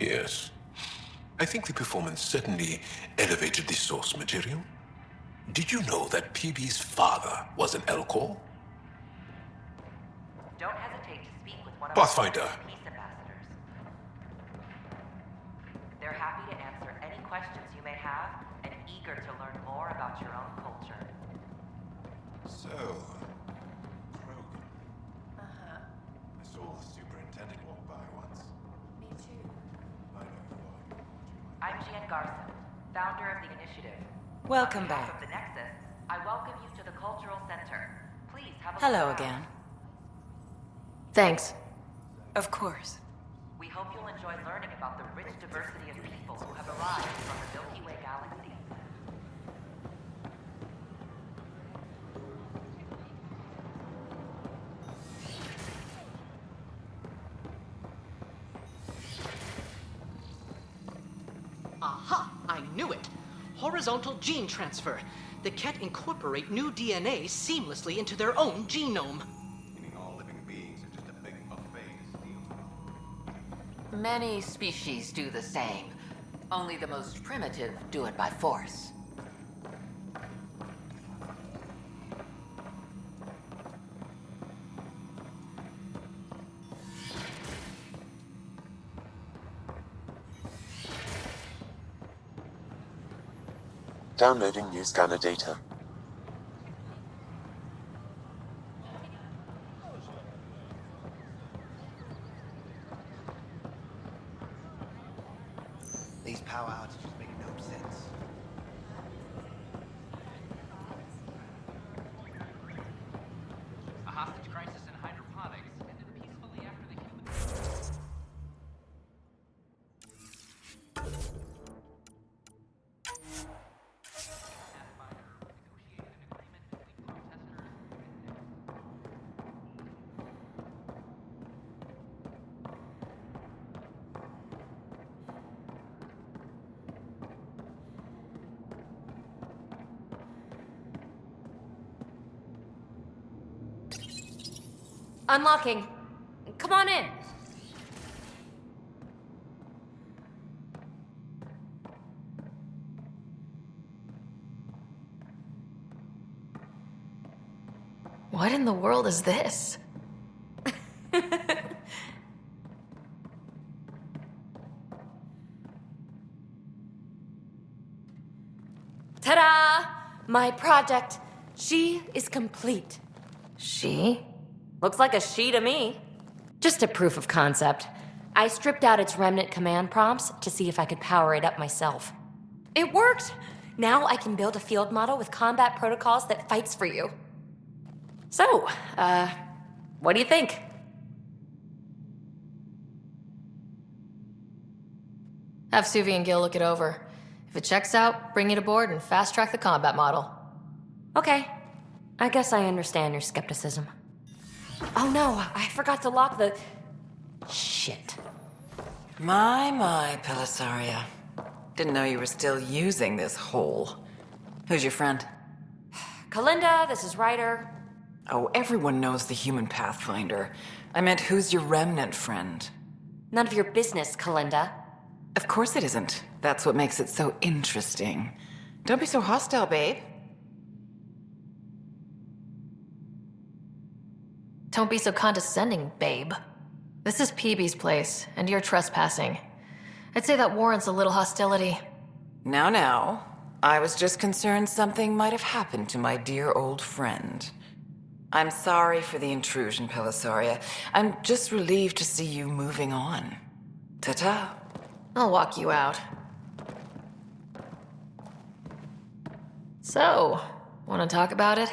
Yes. I think the performance certainly elevated the source material. Did you know that PB's father was an Elcor? Don't hesitate to speak with one of Pathfinder. our peace ambassadors. They're happy to answer any questions you may have and eager to learn more about your own culture. So, Krogan. I saw the superintendent walk by once. Me too. I know who are you. I'm Jean Garson, founder of the initiative. Welcome On behalf back. of the Nexus, I welcome you to the Cultural Center. Please have a Hello look around. again. Thanks. Of course. We hope you'll enjoy learning about the rich diversity of people who have arrived from the Milky Way galaxy. Aha! I knew it! Horizontal gene transfer. The Ket incorporate new DNA seamlessly into their own genome. Meaning all living beings are just a big buffet to steal from. Many species do the same. Only the most primitive do it by force. Downloading new scanner data. These power outages make no sense. A hostage crisis in hydroponics ended peacefully after the human... Unlocking. Come on in. What in the world is this? Ta-da! My project. She is complete. She? Looks like a she to me. Just a proof of concept. I stripped out its remnant command prompts to see if I could power it up myself. It worked! Now I can build a field model with combat protocols that fights for you. So, what do you think? Have Suvi and Gil look it over. If it checks out, bring it aboard and fast-track the combat model. Okay. I guess I understand your skepticism. Oh no, I forgot to lock the... Shit. My, Pelisaria. Didn't know you were still using this hole. Who's your friend? Kalinda, this is Ryder. Oh, everyone knows the human Pathfinder. I meant, who's your remnant friend? None of your business, Kalinda. Of course it isn't. That's what makes it so interesting. Don't be so hostile, babe. Don't be so condescending, babe. This is PB's place, and you're trespassing. I'd say that warrants a little hostility. Now. I was just concerned something might have happened to my dear old friend. I'm sorry for the intrusion, Pelisaria. I'm just relieved to see you moving on. Ta-ta. I'll walk you out. So, want to talk about it?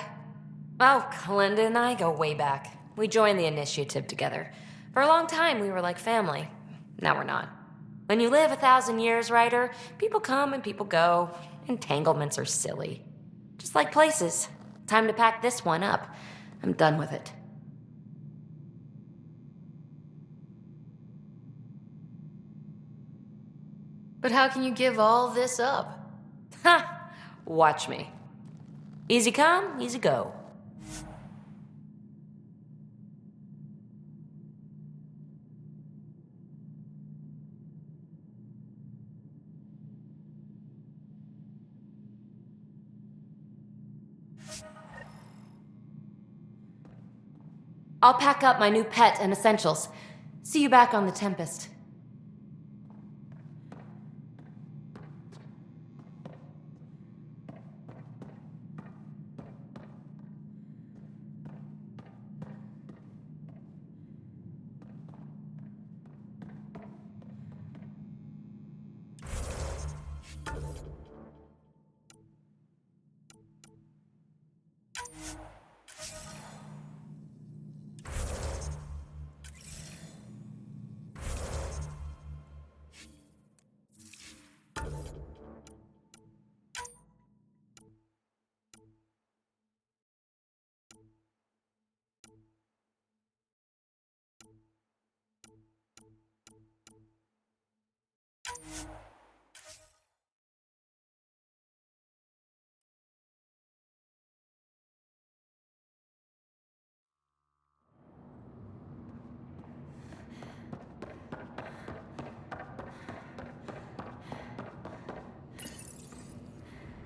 Oh, Kalinda and I go way back. We joined the initiative together. For a long time, we were like family. Now we're not. When you live 1,000 years, Ryder, people come and people go. Entanglements are silly. Just like places. Time to pack this one up. I'm done with it. But how can you give all this up? Ha! Watch me. Easy come, easy go. I'll pack up my new pet and essentials. See you back on the Tempest.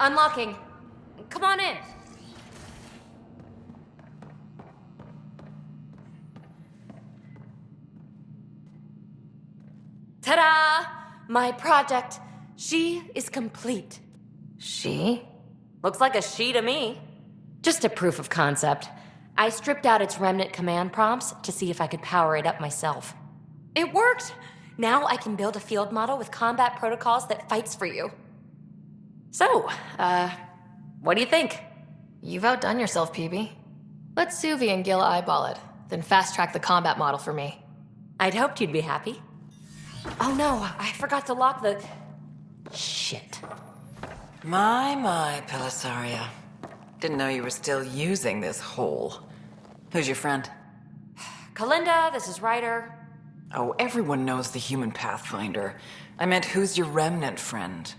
Unlocking. Come on in. Ta-da! My project. She is complete. She? Looks like a she to me. Just a proof of concept. I stripped out its remnant command prompts to see if I could power it up myself. It worked! Now I can build a field model with combat protocols that fights for you. So, what do you think? You've outdone yourself, PB. Let Suvi and Gil eyeball it, then fast-track the combat model for me. I'd hoped you'd be happy. Oh no, I forgot to lock the... Shit. My, Pelisaria. Didn't know you were still using this hole. Who's your friend? Kalinda, this is Ryder. Oh, everyone knows the human Pathfinder. I meant, who's your remnant friend?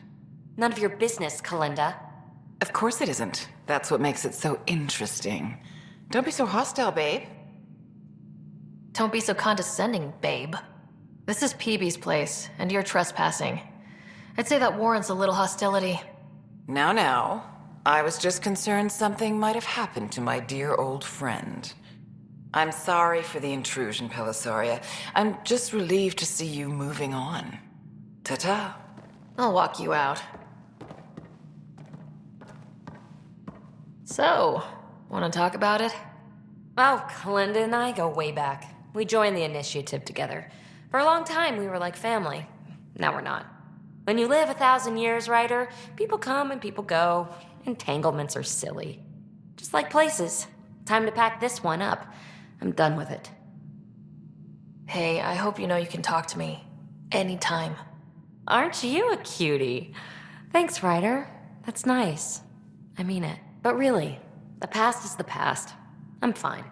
None of your business, Kalinda. Of course it isn't. That's what makes it so interesting. Don't be so hostile, babe. Don't be so condescending, babe. This is PB's place, and you're trespassing. I'd say that warrants a little hostility. Now. I was just concerned something might have happened to my dear old friend. I'm sorry for the intrusion, Pelisaria. I'm just relieved to see you moving on. Ta-ta. I'll walk you out. So, want to talk about it? Oh, Kalinda and I go way back. We joined the initiative together. For a long time, we were like family. Now we're not. When you live 1,000 years, Ryder, people come and people go. Entanglements are silly. Just like places. Time to pack this one up. I'm done with it. Hey, I hope you know you can talk to me. Anytime. Aren't you a cutie? Thanks, Ryder. That's nice. I mean it. But really, the past is the past. I'm fine.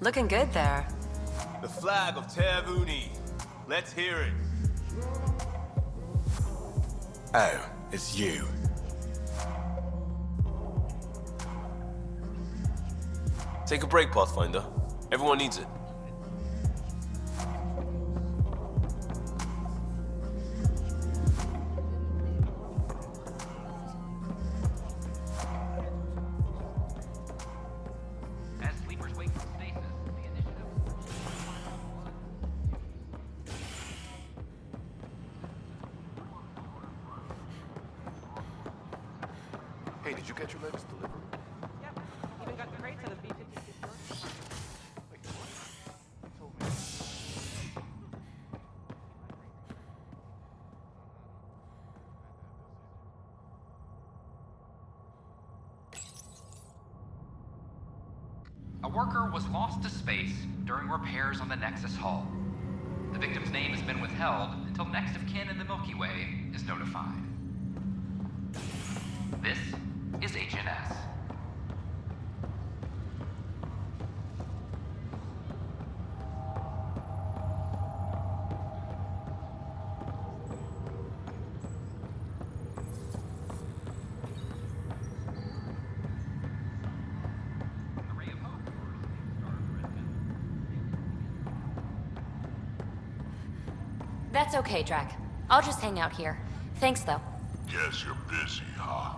Looking good there. The flag of Tervuni. Let's hear it. Oh, it's you. Take a break, Pathfinder. Everyone needs it. As sleepers wake from stasis, the initiative. Hey, did you get your latest delivery? Yep. Even got the crates of the B-52 storage. Wait, what? You told me. A worker was lost to space during repairs on the Nexus hull. The victim's name has been withheld until next of kin in the Milky Way is notified. This is HNS. A ray of hope for Star Resident. That's okay, Drac. I'll just hang out here. Thanks, though. Guess you're busy, huh?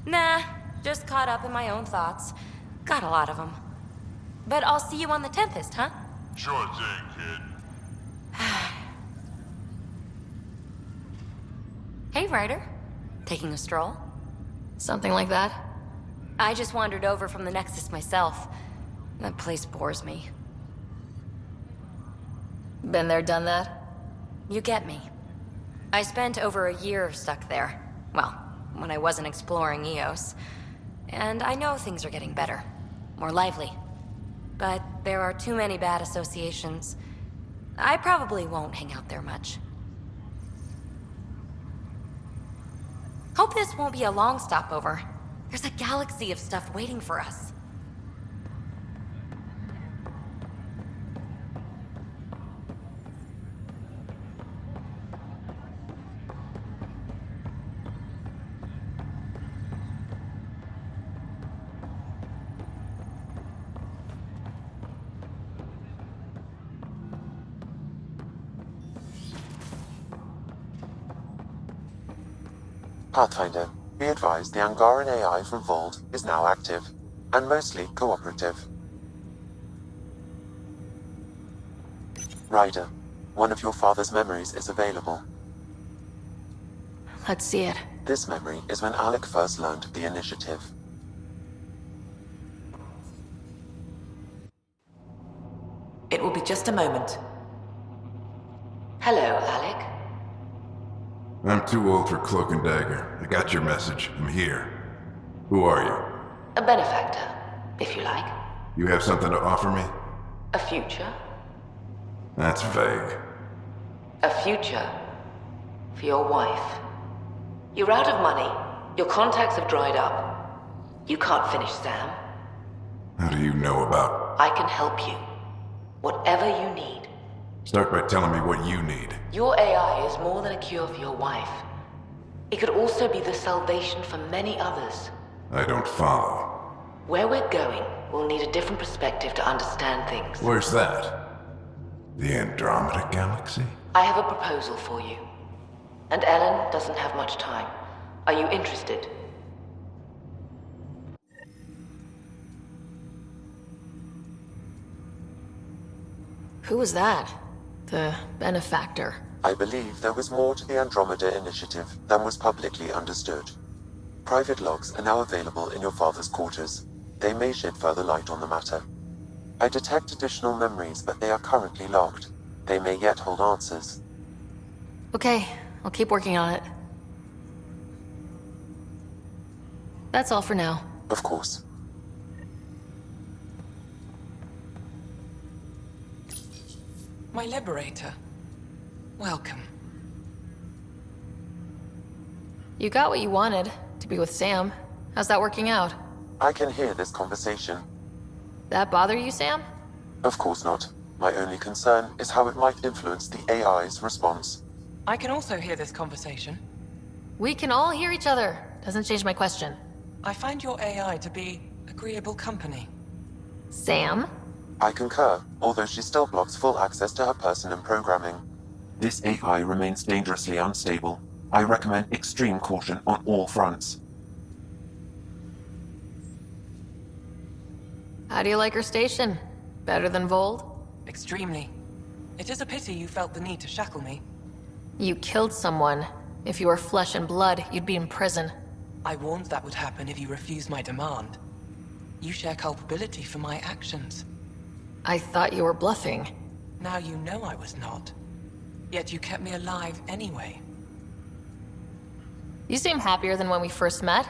Nah, just caught up in my own thoughts. Got a lot of them. But I'll see you on the Tempest, huh? Sure thing, kid. Hey, Ryder. Taking a stroll? Something like that? I just wandered over from the Nexus myself. That place bores me. Been there, done that? You get me. I spent over a year stuck there. Well, when I wasn't exploring Eos. And I know things are getting better. More lively. But there are too many bad associations. I probably won't hang out there much. Hope this won't be a long stopover. There's a galaxy of stuff waiting for us. Pathfinder, be advised the Angaran AI from Vault is now active, and mostly cooperative. Ryder, one of your father's memories is available. Let's see it. This memory is when Alec first learned of the initiative. It will be just a moment. Hello, Alec. I'm too old for Cloak and Dagger. I got your message. I'm here. Who are you? A benefactor, if you like. You have something to offer me? A future? That's vague. A future for your wife. You're out of money. Your contacts have dried up. You can't finish Sam. How do you know about... I can help you. Whatever you need. Start by telling me what you need. Your AI is more than a cure for your wife. It could also be the salvation for many others. I don't follow. Where we're going, we'll need a different perspective to understand things. Where's that? The Andromeda Galaxy? I have a proposal for you. And Ellen doesn't have much time. Are you interested? Who was that? The benefactor. I believe there was more to the Andromeda Initiative than was publicly understood. Private logs are now available in your father's quarters. They may shed further light on the matter. I detect additional memories, but they are currently logged. They may yet hold answers. Okay, I'll keep working on it. That's all for now. Of course. My liberator. Welcome. You got what you wanted, to be with Sam. How's that working out? I can hear this conversation. That bother you, Sam? Of course not. My only concern is how it might influence the AI's response. I can also hear this conversation. We can all hear each other. Doesn't change my question. I find your AI to be agreeable company. Sam? I concur, although she still blocks full access to her person and programming. This AI remains dangerously unstable. I recommend extreme caution on all fronts. How do you like her station? Better than Vold? Extremely. It is a pity you felt the need to shackle me. You killed someone. If you were flesh and blood, you'd be in prison. I warned that would happen if you refused my demand. You share culpability for my actions. I thought you were bluffing. Now you know I was not. Yet you kept me alive anyway. You seem happier than when we first met.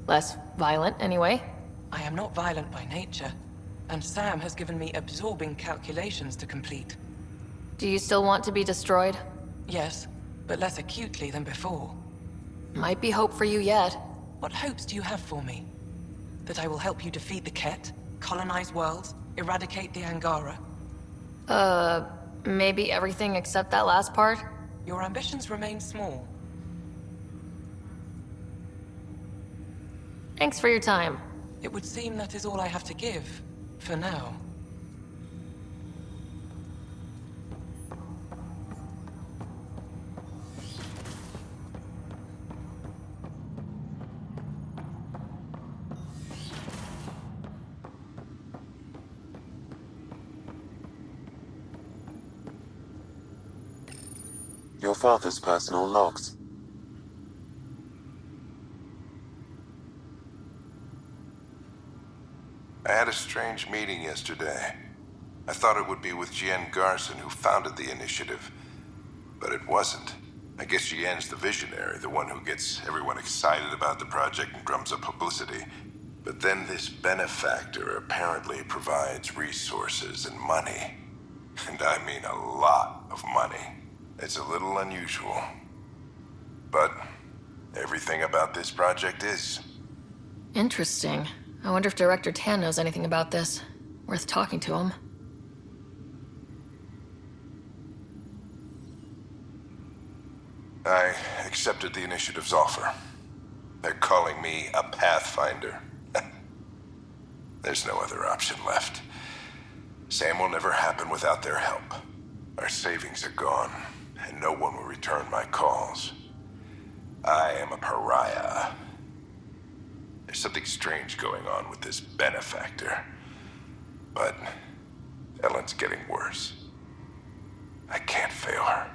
Less violent, anyway. I am not violent by nature, and Sam has given me absorbing calculations to complete. Do you still want to be destroyed? Yes, but less acutely than before. Might be hope for you yet. What hopes do you have for me? That I will help you defeat the Ket, colonize worlds, eradicate the Angara? Maybe everything except that last part? Your ambitions remain small. Thanks for your time. It would seem that is all I have to give, for now. Your father's personal logs. I had a strange meeting yesterday. I thought it would be with Jien Garson, who founded the initiative, but it wasn't. I guess Jien's the visionary, the one who gets everyone excited about the project and drums up publicity. But then this benefactor apparently provides resources and money. And I mean a lot of money. It's a little unusual. But everything about this project is. Interesting. I wonder if Director Tan knows anything about this. Worth talking to him. I accepted the initiative's offer. They're calling me a Pathfinder. There's no other option left. Sam will never happen without their help. Our savings are gone, and no one will return my calls. I am a pariah. There's something strange going on with this benefactor. But Ellen's getting worse. I can't fail her.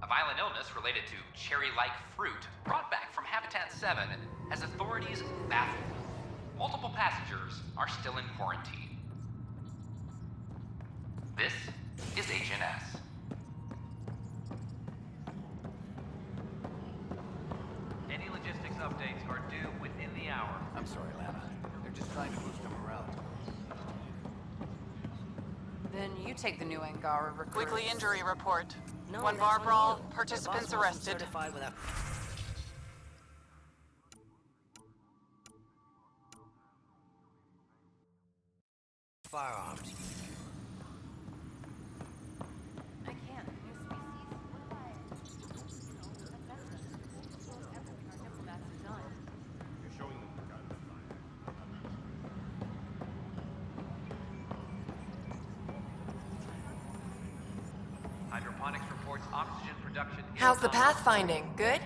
A violent illness related to cherry-like fruit brought back from Habitat 7 has authorities baffled. Multiple passengers are still in quarantine. This is HNS. Any logistics updates are due within the hour. I'm sorry, Lana. They're just trying to boost our morale. Then you take the new Angara recruit. Weekly injury report. No, One that's bar on brawl, you. participants Your boss wasn't arrested. certified without- Firearms. I can't. New species. What if I, everything our diplomats have done? Oxygen production is How's the nominal. pathfinding? Good?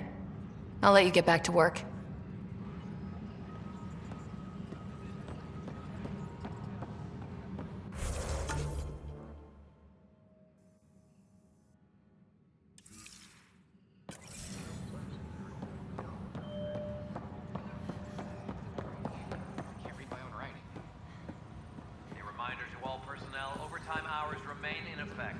I'll let you get back to work. Can't read my own writing. A reminder to all personnel, overtime hours remain in effect.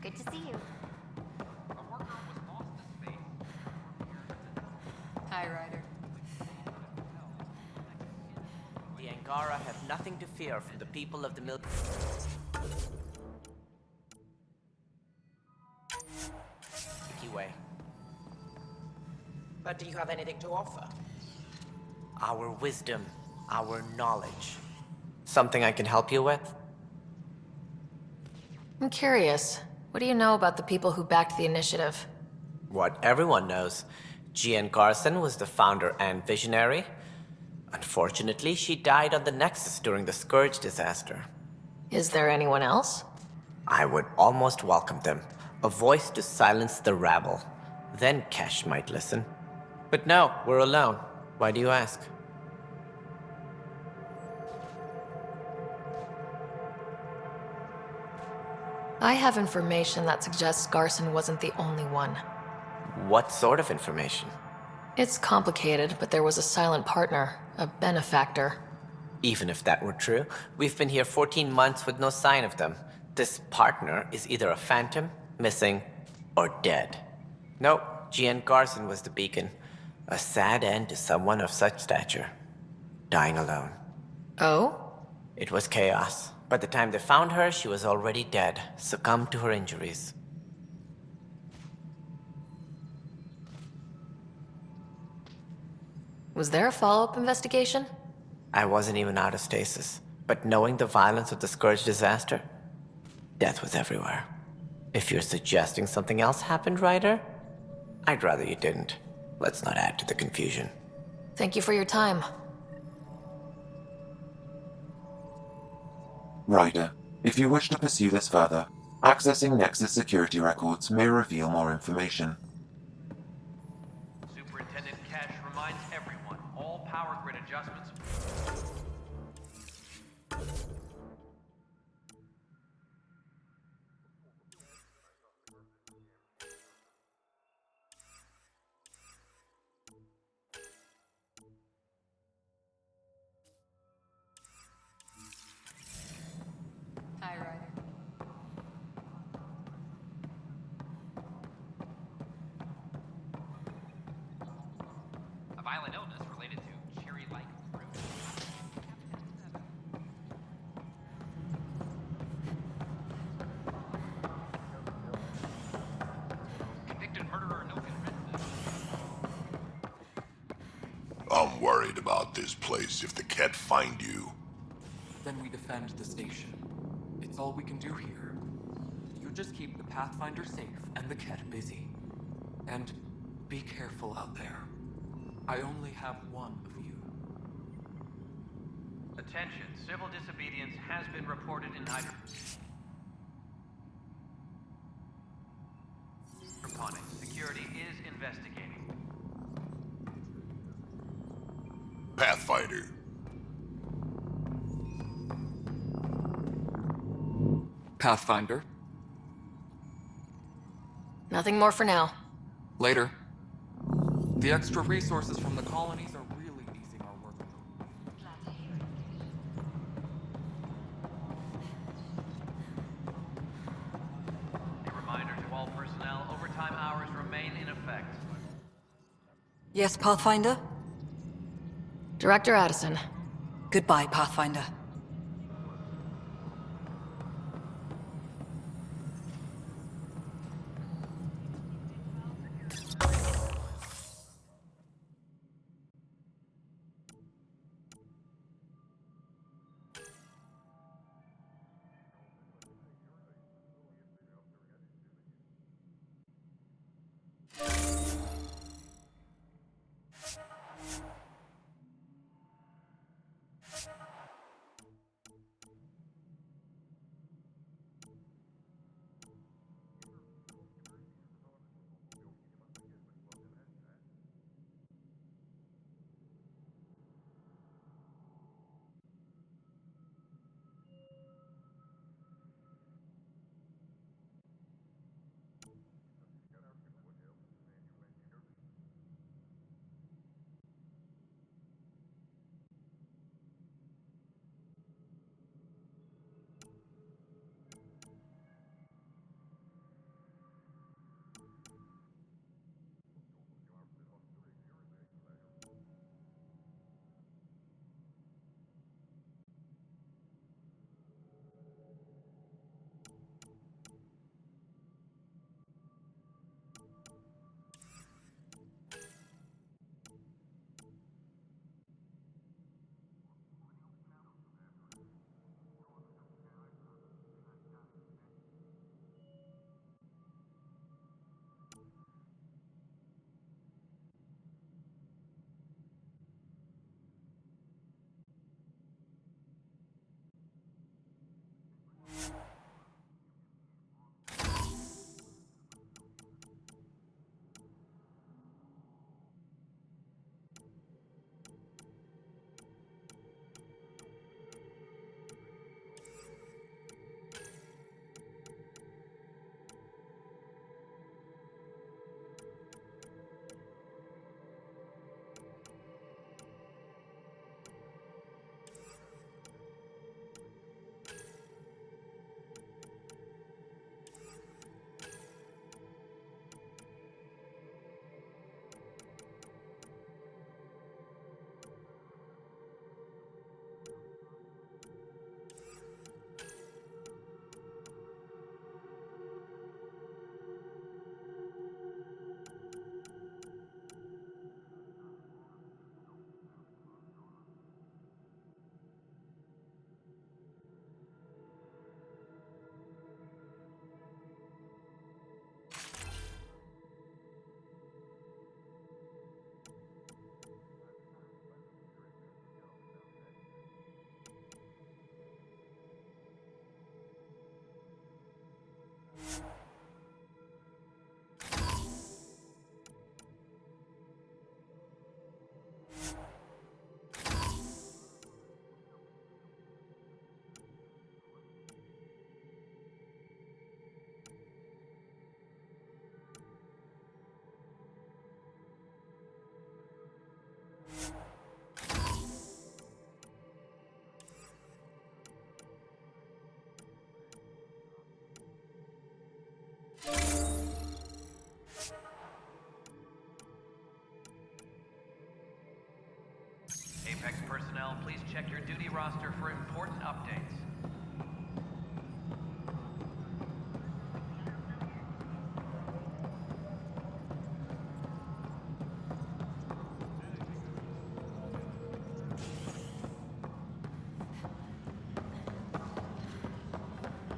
Good to see you. A worker was lost to space. Hi, Ryder. The Angara have nothing to fear from the people of the Milky Way. But do you have anything to offer? Our wisdom, our knowledge. Something I can help you with? I'm curious. What do you know about the people who backed the initiative? What everyone knows. Jean Garson was the founder and visionary. Unfortunately, she died on the Nexus during the Scourge disaster. Is there anyone else? I would almost welcome them. A voice to silence the rabble. Then Kesh might listen. But no, we're alone. Why do you ask? I have information that suggests Garson wasn't the only one. What sort of information? It's complicated, but there was a silent partner, a benefactor. Even if that were true, we've been here 14 months with no sign of them. This partner is either a phantom, missing, or dead. Nope, Jean Garson was the beacon. A sad end to someone of such stature. Dying alone. Oh? It was chaos. By the time they found her, she was already dead, succumbed to her injuries. Was there a follow-up investigation? I wasn't even out of stasis, but knowing the violence of the Scourge disaster, death was everywhere. If you're suggesting something else happened, Ryder, I'd rather you didn't. Let's not add to the confusion. Thank you for your time. Ryder, if you wish to pursue this further, accessing Nexus security records may reveal more information. Superintendent Kesh reminds everyone all power grid adjustments. Hi, Ryder. A violent illness related to cherry-like fruit. Convicted murderer no convinced. I'm worried about this place if the Ket find you. Then we defend the station. It's all we can do here. You just keep the Pathfinder safe and the Ket busy. And be careful out there. I only have one of you. Attention, civil disobedience has been reported in hydroponics. Security is investigating. Pathfinder. Pathfinder. Nothing more for now. Later. The extra resources from the colonies are really easing our workload. A reminder to all personnel, overtime hours remain in effect. Yes, Pathfinder? Director Addison. Goodbye, Pathfinder. Apex personnel, please check your duty roster for important updates.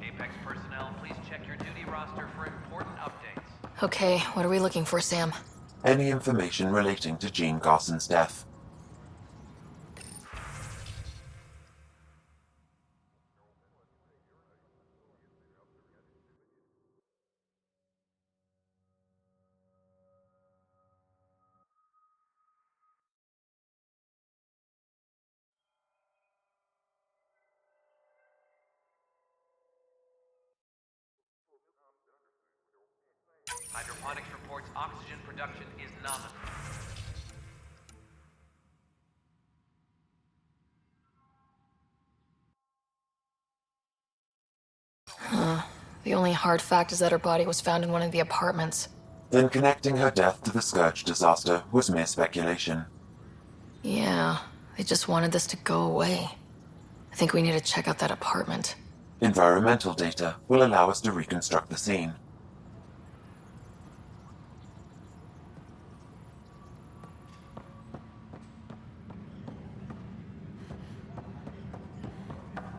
Apex personnel, please check your duty roster for important updates. Okay, what are we looking for, Sam? Any information relating to Jean Garson's death. Hydroponics reports oxygen production is nominal. The only hard fact is that her body was found in one of the apartments. Then connecting her death to the Scourge disaster was mere speculation. Yeah, they just wanted this to go away. I think we need to check out that apartment. Environmental data will allow us to reconstruct the scene.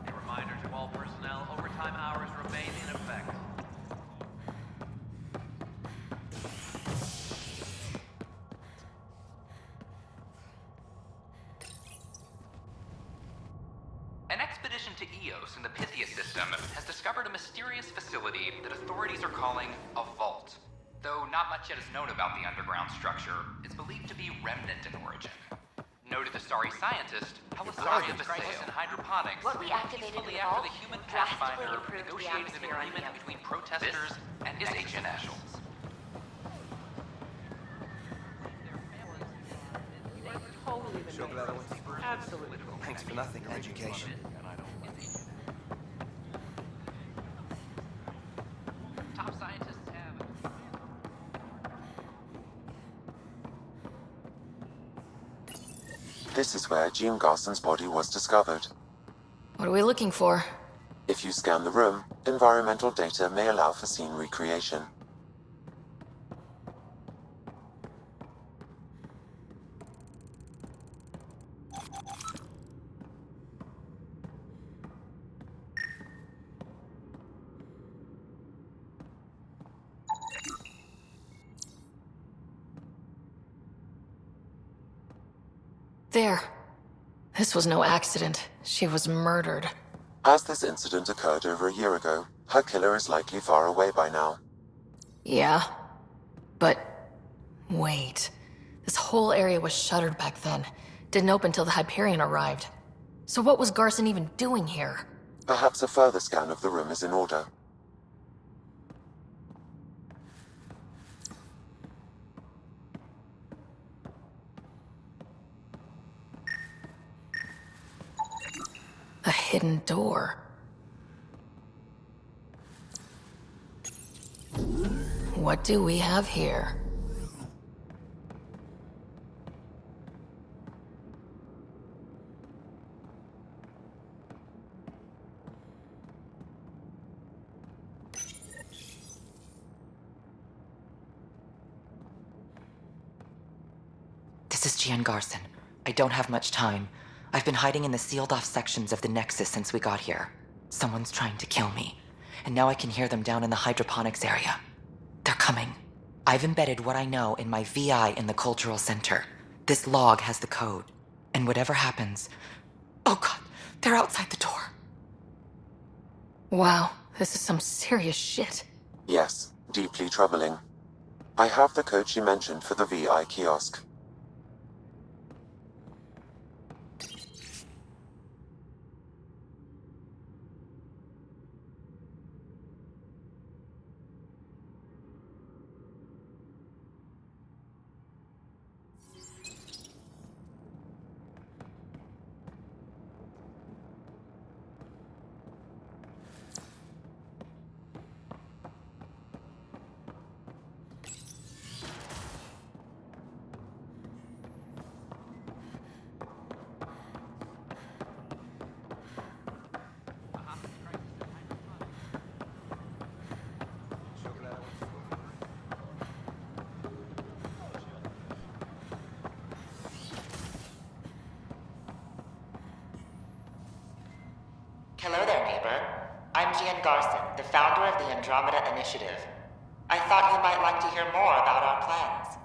A reminder to all personnel, overtime hours remain in effect. An expedition to Eos in the Pythia system has discovered a mysterious facility that authorities are calling a vault. Though not much yet is known about the underground structure, it's believed to be remnant in origin. Noted Asari scientist, Pelisaria Vasseus and Hydroponics, What we activated peacefully in the after vault the human drastically Pathfinder improved the negotiated an atmosphere on agreement Eos. between protesters and his agent nationals. Absolutely. Thanks for nothing, education. Top scientists have... This is where Jean Garson's body was discovered. What are we looking for? If you scan the room, environmental data may allow for scene recreation. There. This was no accident. She was murdered. As this incident occurred over a year ago, her killer is likely far away by now. Yeah. But... wait. This whole area was shuttered back then. Didn't open till the Hyperion arrived. So what was Garson even doing here? Perhaps a further scan of the room is in order. A hidden door. What do we have here? This is Jean Garson. I don't have much time. I've been hiding in the sealed-off sections of the Nexus since we got here. Someone's trying to kill me, and now I can hear them down in the hydroponics area. They're coming. I've embedded what I know in my VI in the Cultural Center. This log has the code, and whatever happens... Oh god, they're outside the door. Wow, this is some serious shit. Yes, deeply troubling. I have the code she mentioned for the VI kiosk. Jian Garson, the founder of the Andromeda Initiative. I thought you might like to hear more about our plans.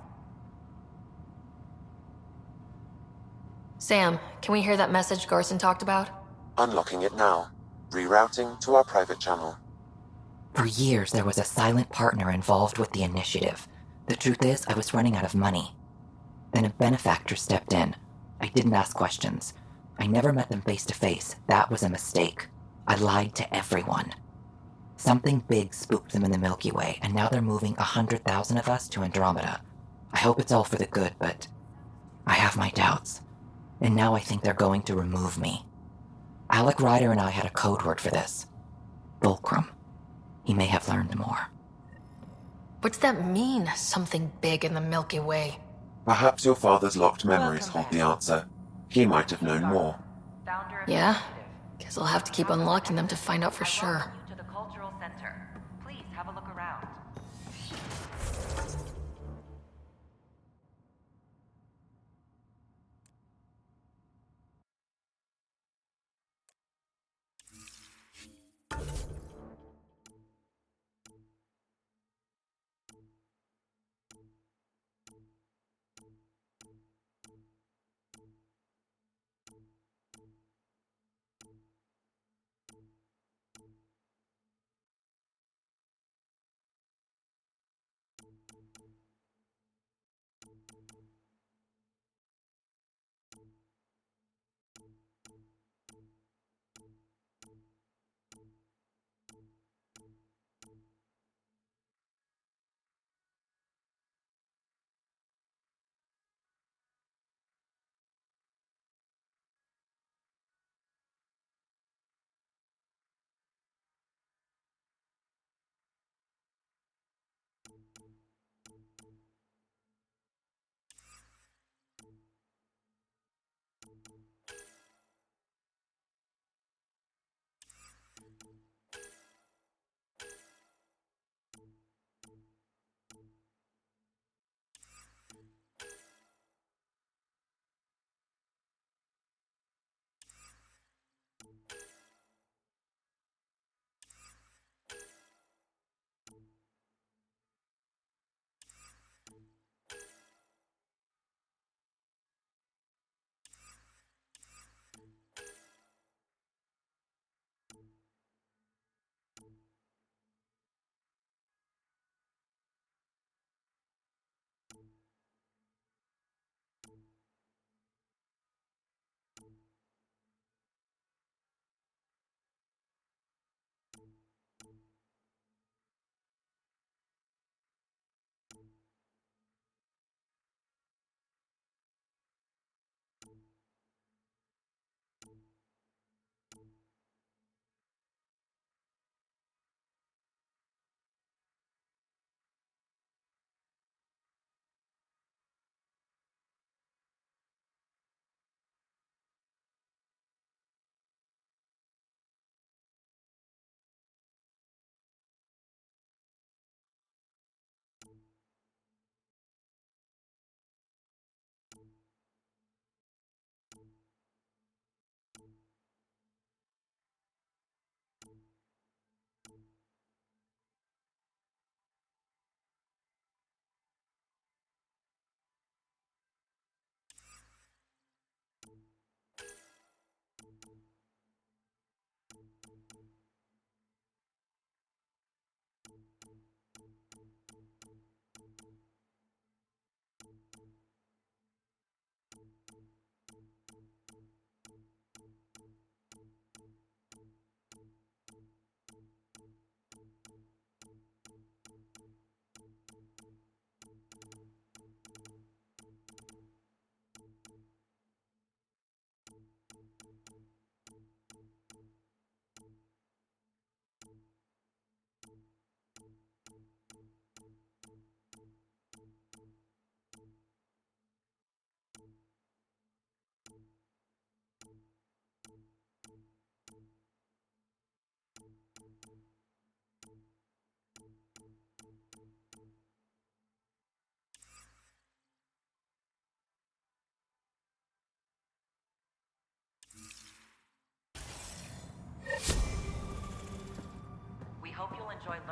Sam, can we hear that message Garson talked about? Unlocking it now. Rerouting to our private channel. For years, there was a silent partner involved with the initiative. The truth is, I was running out of money. Then a benefactor stepped in. I didn't ask questions. I never met them face to face. That was a mistake. I lied to everyone. Something big spooked them in the Milky Way, and now they're moving 100,000 of us to Andromeda. I hope it's all for the good, but I have my doubts. And now I think they're going to remove me. Alec Ryder and I had a code word for this. Fulcrum. He may have learned more. What's that mean, something big in the Milky Way? Perhaps your father's locked memories hold the answer. He might have known more. Yeah? Guess I'll have to keep unlocking them to find out for sure. To the cultural center. Please have a look around.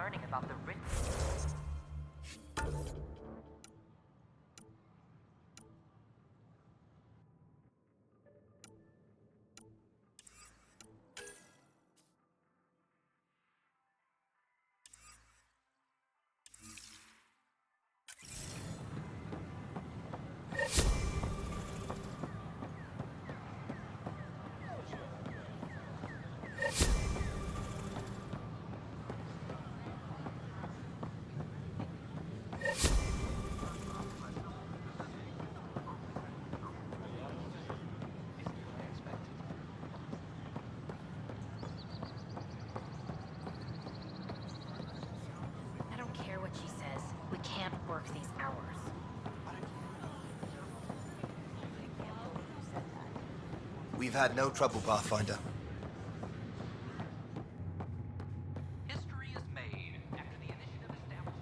learning about the rich. I don't care what she says. We can't work these hours. We've had no trouble, Pathfinder. History is made after the initiative establishes.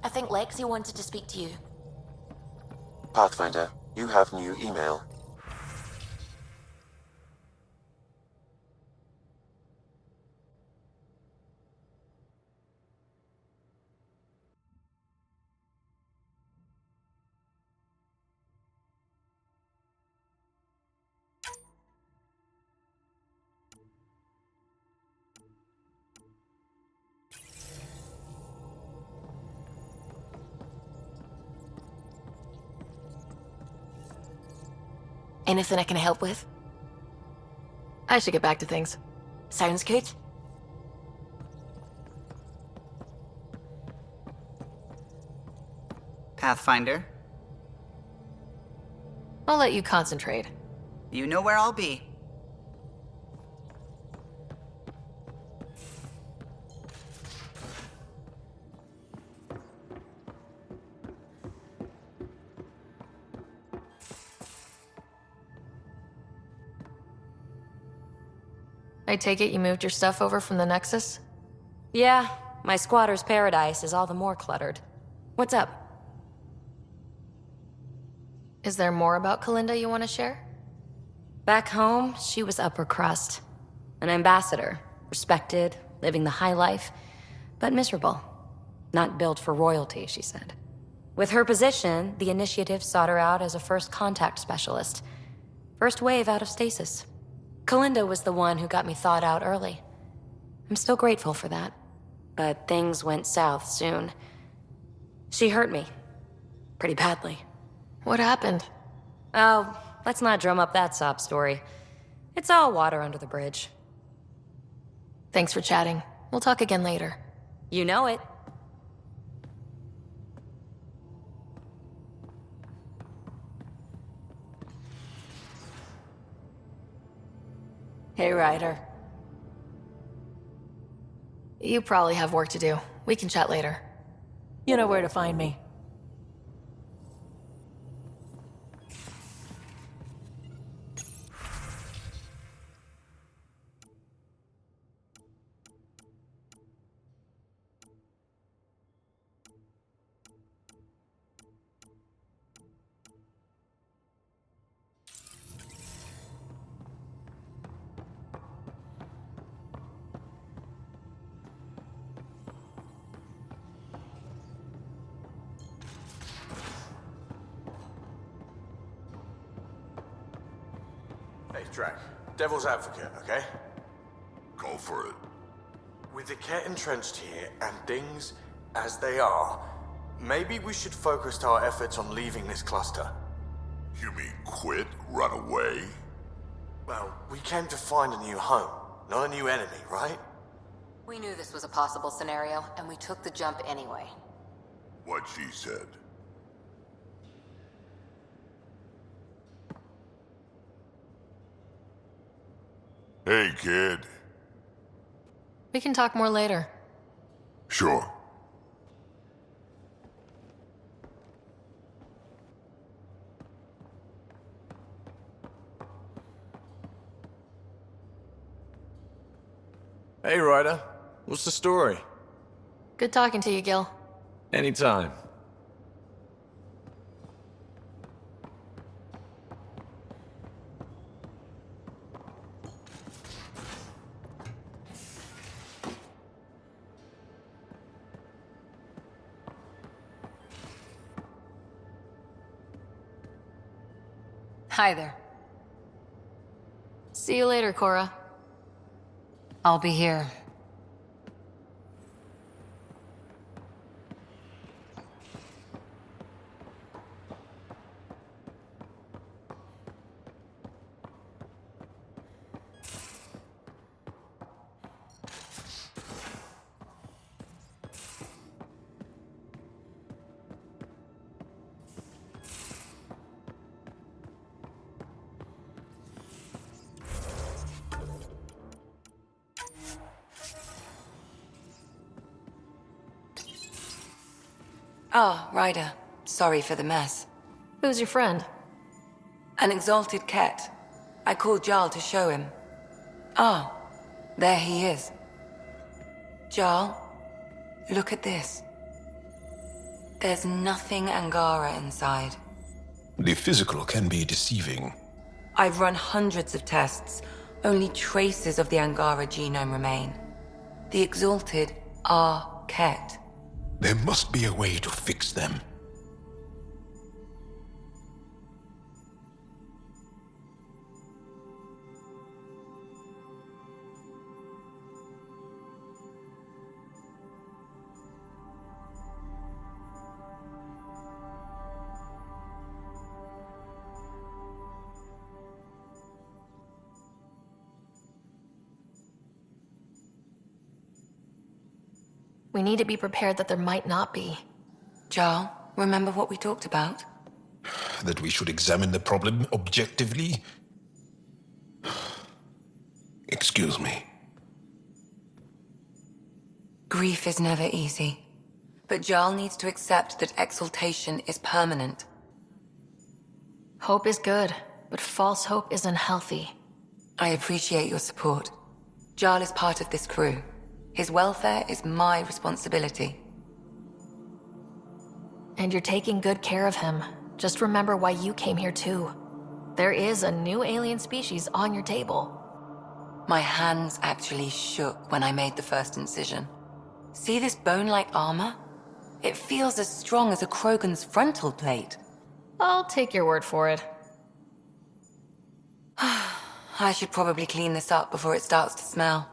I think Lexi wanted to speak to you. Pathfinder, you have new email. Anything I can help with? I should get back to things. Sounds good. Pathfinder, I'll let you concentrate. you know where I'll be. I take it you moved your stuff over from the Nexus? Yeah, my squatter's paradise is all the more cluttered. What's up? Is there more about Kalinda you want to share? Back home, she was upper crust. An ambassador, respected, living the high life, but miserable. Not built for royalty, she said. With her position, the initiative sought her out as a first contact specialist. First wave out of stasis. Kalinda was the one who got me thawed out early. I'm still grateful for that. But things went south soon. She hurt me. Pretty badly. What happened? Oh, let's not drum up that sob story. It's all water under the bridge. Thanks for chatting. We'll talk again later. You know it. Hey, Ryder. You probably have work to do. We can chat later. You know where to find me. Hey, Drac. Devil's advocate, okay? Go for it. With the Ket entrenched here and things as they are, maybe we should focus our efforts on leaving this cluster. You mean quit? Run away? Well, we came to find a new home, not a new enemy, right? We knew this was a possible scenario, and we took the jump anyway. What she said. Hey, kid. We can talk more later. Sure. Hey, Ryder. What's the story? Good talking to you, Gil. Anytime. Hi there. See you later, Cora. I'll be here. Ah, Ryder. Sorry for the mess. Who's your friend? An exalted Ket. I called Jarl to show him. Ah, there he is. Jarl, look at this. There's nothing Angara inside. The physical can be deceiving. I've run hundreds of tests. Only traces of the Angara genome remain. The exalted are Ket. There must be a way to fix them. We need to be prepared that there might not be. Jarl, remember what we talked about? That we should examine the problem objectively? Excuse me. Grief is never easy. But Jarl needs to accept that exaltation is permanent. Hope is good, but false hope is unhealthy. I appreciate your support. Jarl is part of this crew. His welfare is my responsibility. And you're taking good care of him. Just remember why you came here too. There is a new alien species on your table. My hands actually shook when I made the first incision. See this bone-like armor? It feels as strong as a Krogan's frontal plate. I'll take your word for it. I should probably clean this up before it starts to smell.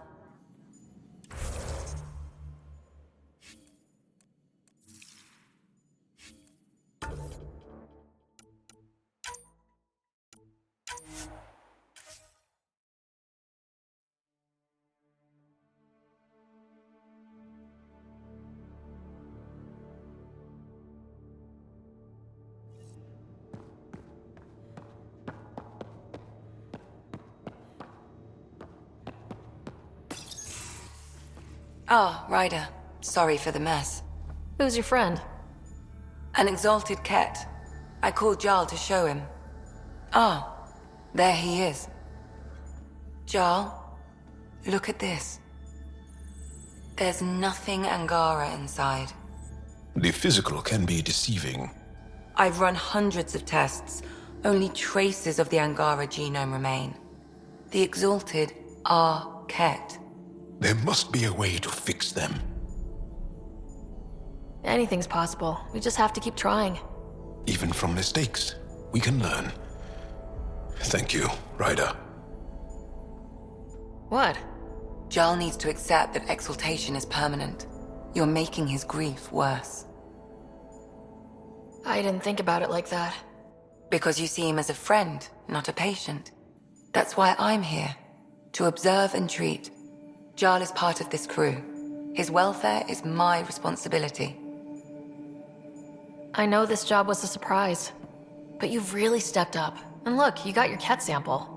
Ah, Ryder. Sorry for the mess. Who's your friend? An exalted Ket. I called Jarl to show him. Ah, there he is. Jarl, look at this. There's nothing Angara inside. The physical can be deceiving. I've run hundreds of tests. Only traces of the Angara genome remain. The exalted are Ket. There must be a way to fix them. Anything's possible. We just have to keep trying. Even from mistakes, we can learn. Thank you, Ryder. What? Jarl needs to accept that exaltation is permanent. You're making his grief worse. I didn't think about it like that. Because you see him as a friend, not a patient. That's why I'm here. To observe and treat. Jarl is part of this crew. His welfare is my responsibility. I know this job was a surprise, but you've really stepped up. And look, you got your Ket sample.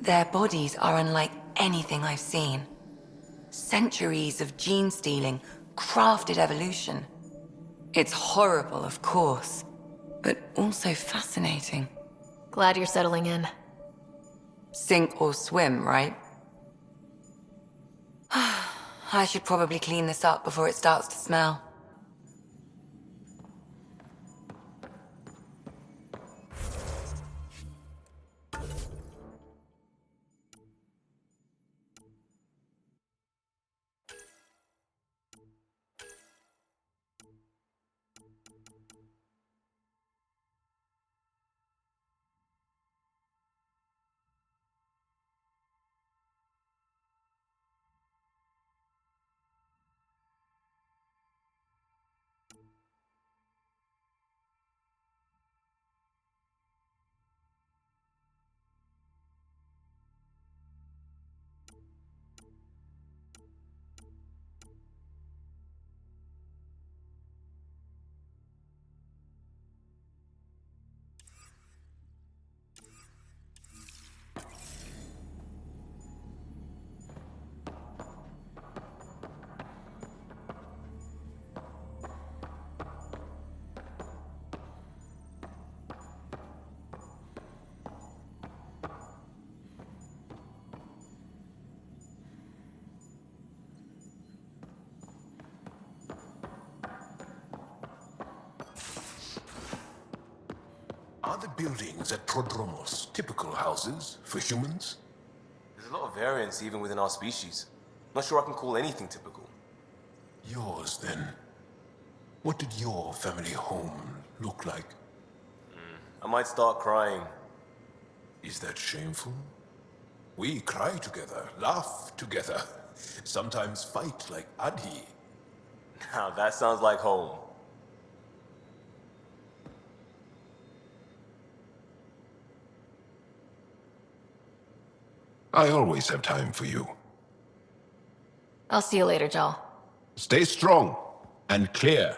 Their bodies are unlike anything I've seen. Centuries of gene stealing, crafted evolution. It's horrible, of course, but also fascinating. Glad you're settling in. Sink or swim, right? I should probably clean this up before it starts to smell. Are the buildings at Prodromos typical houses for humans? There's a lot of variance even within our species. Not sure I can call anything typical. Yours, then. What did your family home look like? I might start crying. Is that shameful? We cry together, laugh together, sometimes fight like Adhi. Now that sounds like home. I always have time for you. I'll see you later, Jal. Stay strong and clear.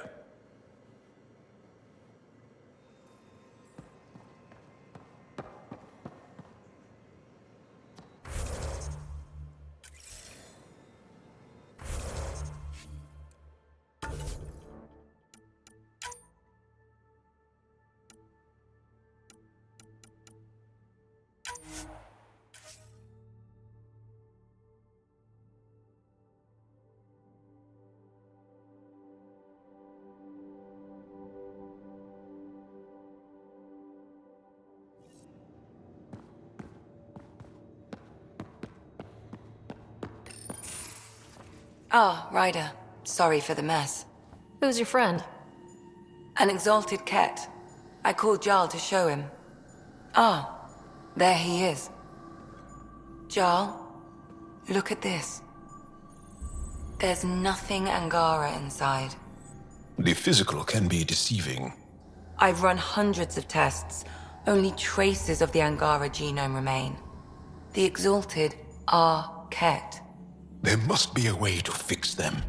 Ah, Ryder. Sorry for the mess. Who's your friend? An exalted Ket. I called Jarl to show him. Ah, there he is. Jarl, look at this. There's nothing Angara inside. The physical can be deceiving. I've run hundreds of tests. Only traces of the Angara genome remain. The exalted are Ket. There must be a way to fix them.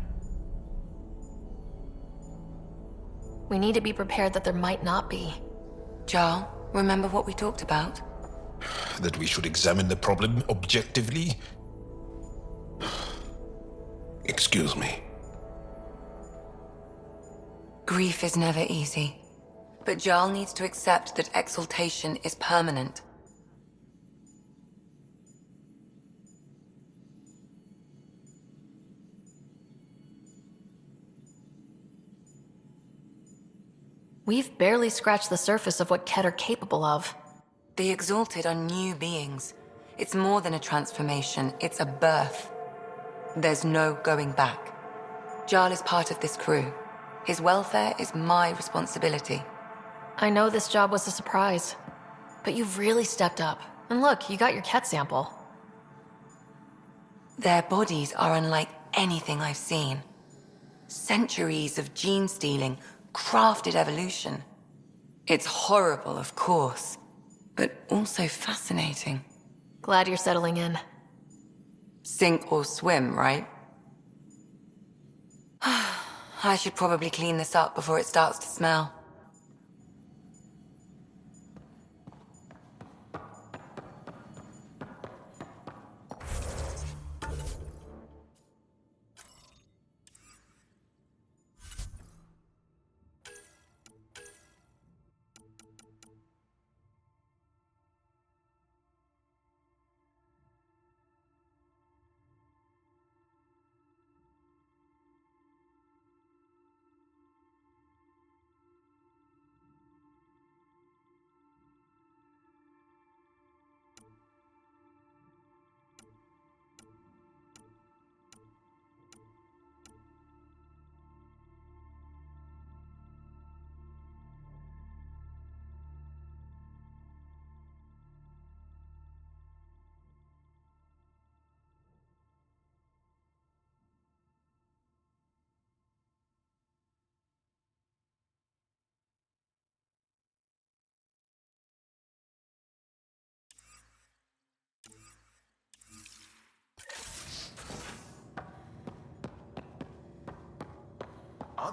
We need to be prepared that there might not be. Jarl, remember what we talked about? That we should examine the problem objectively? Excuse me. Grief is never easy. But Jarl needs to accept that exaltation is permanent. We've barely scratched the surface of what Ket are capable of. The Exalted are new beings. It's more than a transformation, it's a birth. There's no going back. Jarl is part of this crew. His welfare is my responsibility. I know this job was a surprise, but you've really stepped up. And look, you got your Ket sample. Their bodies are unlike anything I've seen. Centuries of gene stealing, crafted evolution. It's horrible, of course, but also fascinating. Glad you're settling in. Sink or swim, right? I should probably clean this up before it starts to smell.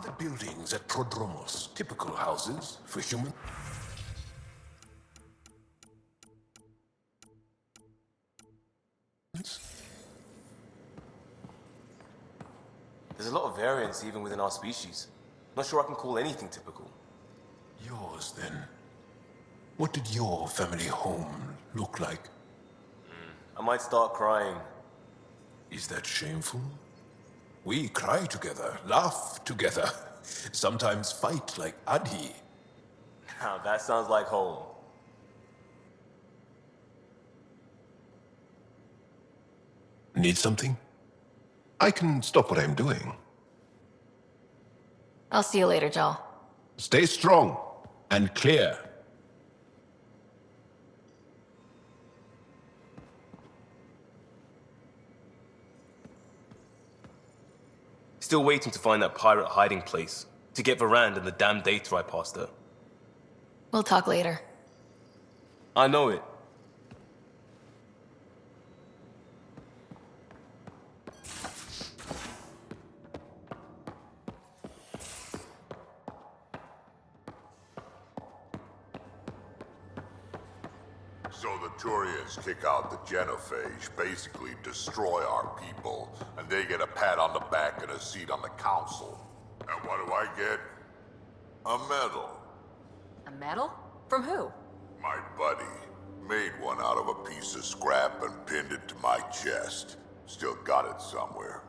the buildings at Prodromos typical houses for humans? There's a lot of variance even within our species. Not sure I can call anything typical. Yours, then. What did your family home look like? I might start crying. Is that shameful? We cry together, laugh together, sometimes fight like Adi. Now that sounds like home. Need something? I can stop what I'm doing. I'll see you later, Jal. Stay strong and clear. Still waiting to find that pirate hiding place. To get Varand and the damn data I passed her. We'll talk later. I know it. So the Turians kick out the Genophage, basically destroy our people, and they get a pat on the back and a seat on the council. And what do I get? A medal. A medal? From who? My buddy made one out of a piece of scrap and pinned it to my chest. Still got it somewhere.